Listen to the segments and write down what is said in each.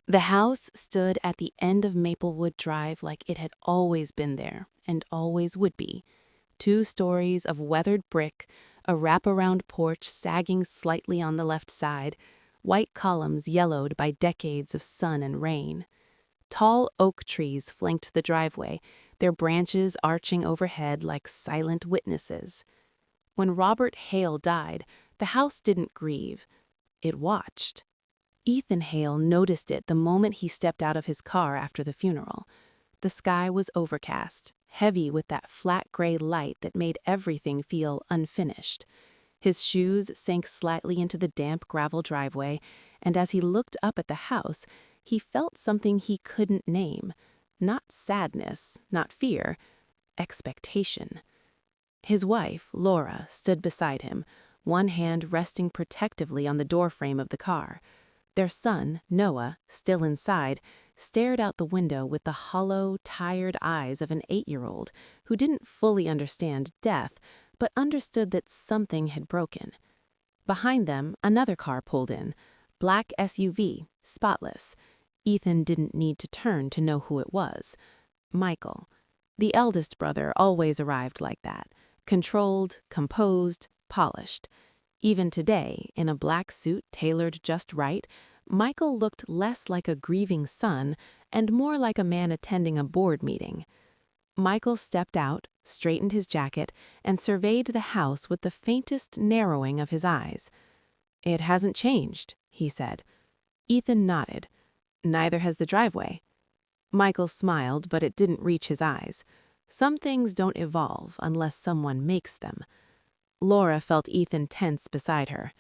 The house stood at the end of Maplewood Drive like it had always been there and always would be. 2 stories of weathered brick, a wraparound porch sagging slightly on the left side, white columns yellowed by decades of sun and rain. Tall oak trees flanked the driveway, their branches arching overhead like silent witnesses. When Robert Hale died, the house didn't grieve. It watched. Ethan Hale noticed it the moment he stepped out of his car after the funeral. The sky was overcast, heavy with that flat gray light that made everything feel unfinished. His shoes sank slightly into the damp gravel driveway, and as he looked up at the house, he felt something he couldn't name. Not sadness, not fear, expectation. His wife, Laura, stood beside him, one hand resting protectively on the doorframe of the car. Their son, Noah, still inside, stared out the window with the hollow, tired eyes of an 8-year-old who didn't fully understand death, but understood that something had broken. Behind them, another car pulled in, black SUV, spotless. Ethan didn't need to turn to know who it was. Michael. The eldest brother always arrived like that, controlled, composed, polished. Even today, in a black suit tailored just right, Michael looked less like a grieving son and more like a man attending a board meeting. Michael stepped out, straightened his jacket, and surveyed the house with the faintest narrowing of his eyes. "It hasn't changed," he said. Ethan nodded. "Neither has the driveway." Michael smiled, but it didn't reach his eyes. Some things don't evolve unless someone makes them. Laura felt Ethan tense beside her.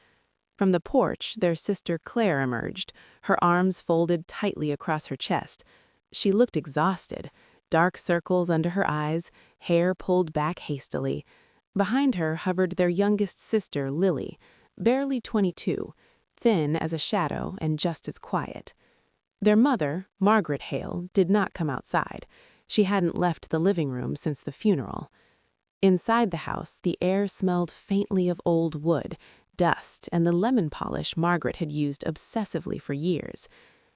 From the porch, their sister Claire emerged, her arms folded tightly across her chest. She looked exhausted, dark circles under her eyes, hair pulled back hastily. Behind her hovered their youngest sister, Lily, barely 22, thin as a shadow and just as quiet. Their mother, Margaret Hale, did not come outside. She hadn't left the living room since the funeral. Inside the house, the air smelled faintly of old wood, dust, and the lemon polish Margaret had used obsessively for years.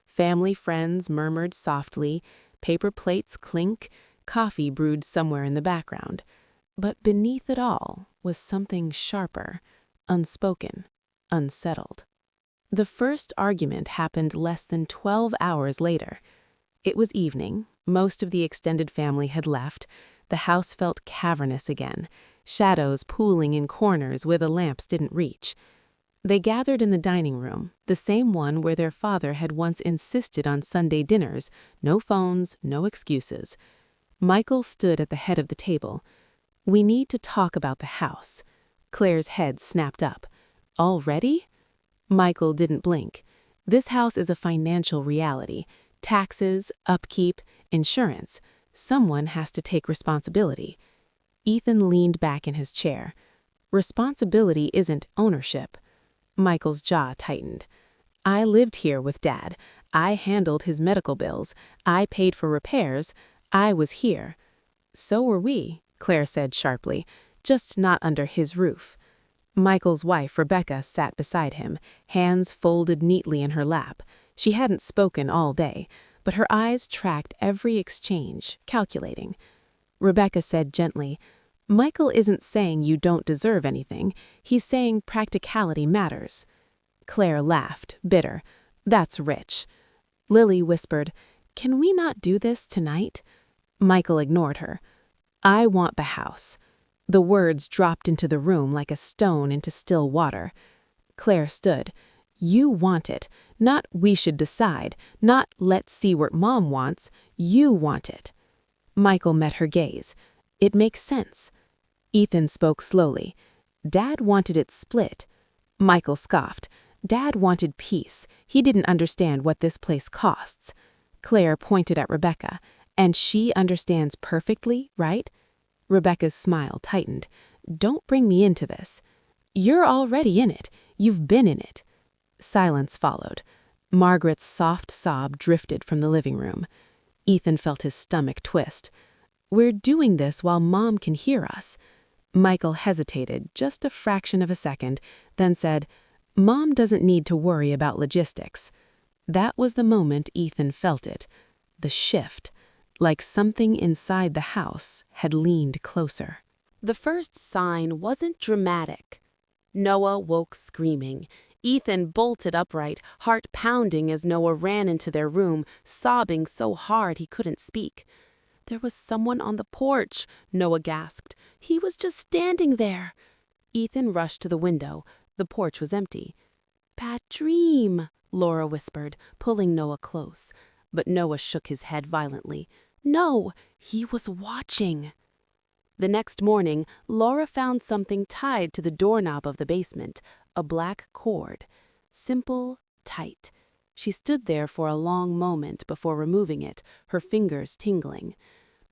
Family friends murmured softly, paper plates clink, coffee brewed somewhere in the background. But beneath it all was something sharper, unspoken, unsettled. The first argument happened less than 12 hours later. It was evening, most of the extended family had left. The house felt cavernous again, shadows pooling in corners where the lamps didn't reach. They gathered in the dining room, the same one where their father had once insisted on Sunday dinners, no phones, no excuses. Michael stood at the head of the table. "We need to talk about the house." Claire's head snapped up. "Already?" Michael didn't blink. This house is a financial reality. Taxes, upkeep, insurance. Someone has to take responsibility. Ethan leaned back in his chair. Responsibility isn't ownership. Michael's jaw tightened. "I lived here with Dad. I handled his medical bills. I paid for repairs. I was here." "So were we," Claire said sharply, "just not under his roof." Michael's wife, Rebecca, sat beside him, hands folded neatly in her lap. She hadn't spoken all day, but her eyes tracked every exchange, calculating. Rebecca said gently, "Michael isn't saying you don't deserve anything. He's saying practicality matters." Claire laughed, bitter. "That's rich." Lily whispered, "Can we not do this tonight?" Michael ignored her. "I want the house." The words dropped into the room like a stone into still water. Claire stood. "You want it. Not we should decide. Not let's see what Mom wants. You want it." Michael met her gaze. "It makes sense." Ethan spoke slowly. "Dad wanted it split." Michael scoffed. "Dad wanted peace. He didn't understand what this place costs." Claire pointed at Rebecca. "And she understands perfectly, right?" Rebecca's smile tightened. "Don't bring me into this." "You're already in it. You've been in it." Silence followed. Margaret's soft sob drifted from the living room. Ethan felt his stomach twist. "We're doing this while Mom can hear us." Michael hesitated just a fraction of a second, then said, "Mom doesn't need to worry about logistics." That was the moment Ethan felt it, the shift, like something inside the house had leaned closer. The first sign wasn't dramatic. Noah woke screaming. Ethan bolted upright, heart pounding as Noah ran into their room, sobbing so hard he couldn't speak. "There was someone on the porch," Noah gasped. "He was just standing there." Ethan rushed to the window. The porch was empty. "Bad dream," Laura whispered, pulling Noah close. But Noah shook his head violently. "No, he was watching." The next morning, Laura found something tied to the doorknob of the basement, a black cord. Simple, tight. She stood there for a long moment before removing it, her fingers tingling.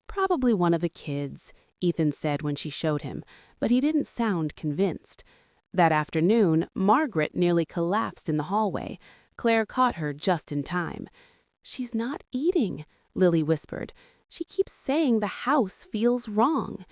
"Probably one of the kids," Ethan said when she showed him, but he didn't sound convinced. That afternoon, Margaret nearly collapsed in the hallway. Claire caught her just in time. "She's not eating," Lily whispered. "She keeps saying the house feels wrong."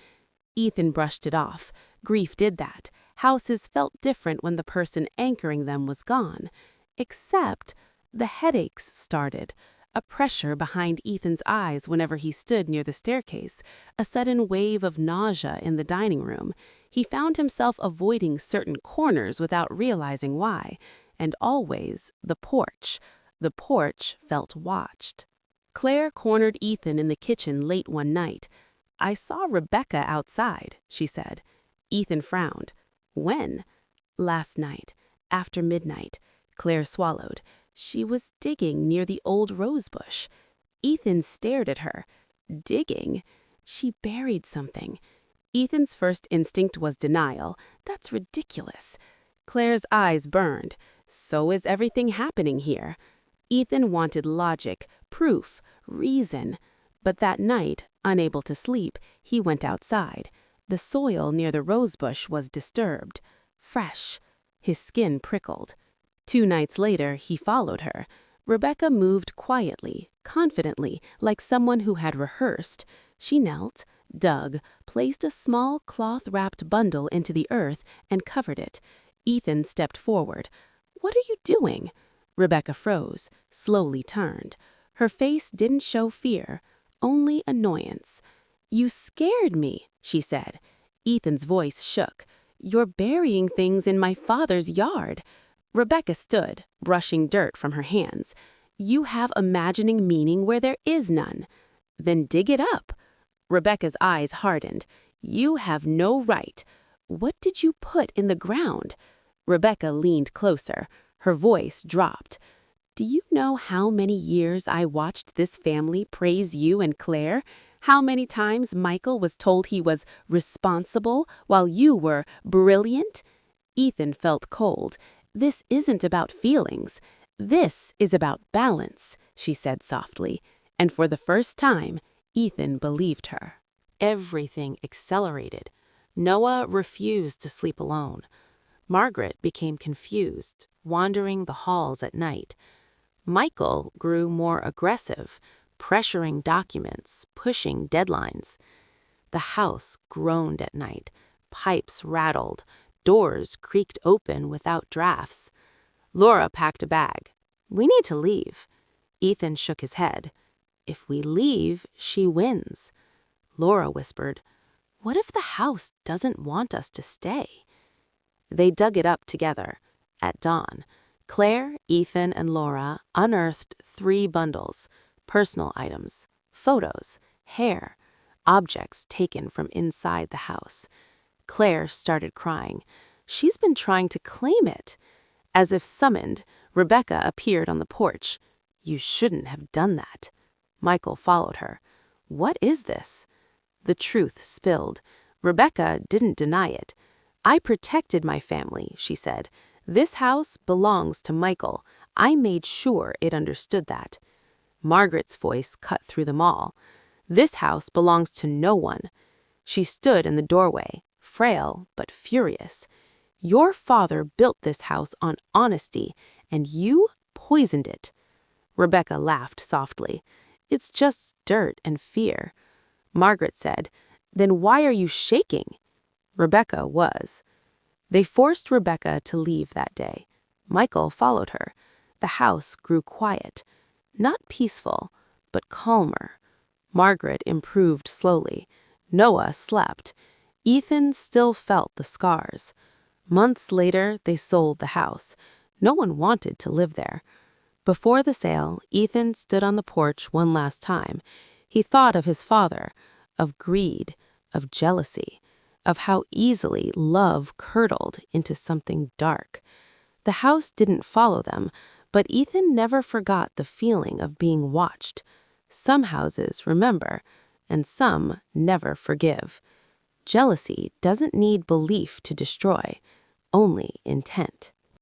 Ethan brushed it off. Grief did that. Houses felt different when the person anchoring them was gone. Except the headaches started. A pressure behind Ethan's eyes whenever he stood near the staircase, a sudden wave of nausea in the dining room. He found himself avoiding certain corners without realizing why. And always the porch. The porch felt watched. Claire cornered Ethan in the kitchen late one night. "I saw Rebecca outside," she said. Ethan frowned. "When?" "Last night, after midnight." Claire swallowed. "She was digging near the old rose bush." Ethan stared at her. "Digging?" "She buried something." Ethan's first instinct was denial. "That's ridiculous." Claire's eyes burned. "So is everything happening here." Ethan wanted logic, proof, reason. But that night, unable to sleep, he went outside. The soil near the rosebush was disturbed. Fresh. His skin prickled. 2 nights later, he followed her. Rebecca moved quietly, confidently, like someone who had rehearsed. She knelt, dug, placed a small cloth-wrapped bundle into the earth, and covered it. Ethan stepped forward. "What are you doing?" Rebecca froze, slowly turned. Her face didn't show fear, only annoyance. "You scared me," she said. Ethan's voice shook. "You're burying things in my father's yard." Rebecca stood, brushing dirt from her hands. "You have imagining meaning where there is none." "Then dig it up." Rebecca's eyes hardened. "You have no right." "What did you put in the ground?" Rebecca leaned closer. Her voice dropped. "Do you know how many years I watched this family praise you and Claire? How many times Michael was told he was responsible while you were brilliant?" Ethan felt cold. "This isn't about feelings. This is about balance," she said softly. And for the first time, Ethan believed her. Everything accelerated. Noah refused to sleep alone. Margaret became confused, wandering the halls at night. Michael grew more aggressive, pressuring documents, pushing deadlines. The house groaned at night. Pipes rattled. Doors creaked open without drafts. Laura packed a bag. "We need to leave." Ethan shook his head. "If we leave, she wins." Laura whispered, "What if the house doesn't want us to stay?" They dug it up together. At dawn, Claire, Ethan, and Laura unearthed 3 bundles, personal items, photos, hair, objects taken from inside the house. Claire started crying. "She's been trying to claim it." As if summoned, Rebecca appeared on the porch. "You shouldn't have done that." Michael followed her. "What is this?" The truth spilled. Rebecca didn't deny it. "I protected my family," she said. "This house belongs to Michael. I made sure it understood that." Margaret's voice cut through them all. "This house belongs to no one." She stood in the doorway, frail but furious. "Your father built this house on honesty, and you poisoned it." Rebecca laughed softly. "It's just dirt and fear." Margaret said, "Then why are you shaking?" Rebecca was. They forced Rebecca to leave that day. Michael followed her. The house grew quiet, not peaceful, but calmer. Margaret improved slowly. Noah slept. Ethan still felt the scars. Months later, they sold the house. No one wanted to live there. Before the sale, Ethan stood on the porch one last time. He thought of his father, of greed, of jealousy, of how easily love curdled into something dark. The house didn't follow them, but Ethan never forgot the feeling of being watched. Some houses remember, and some never forgive. Jealousy doesn't need belief to destroy, only intent.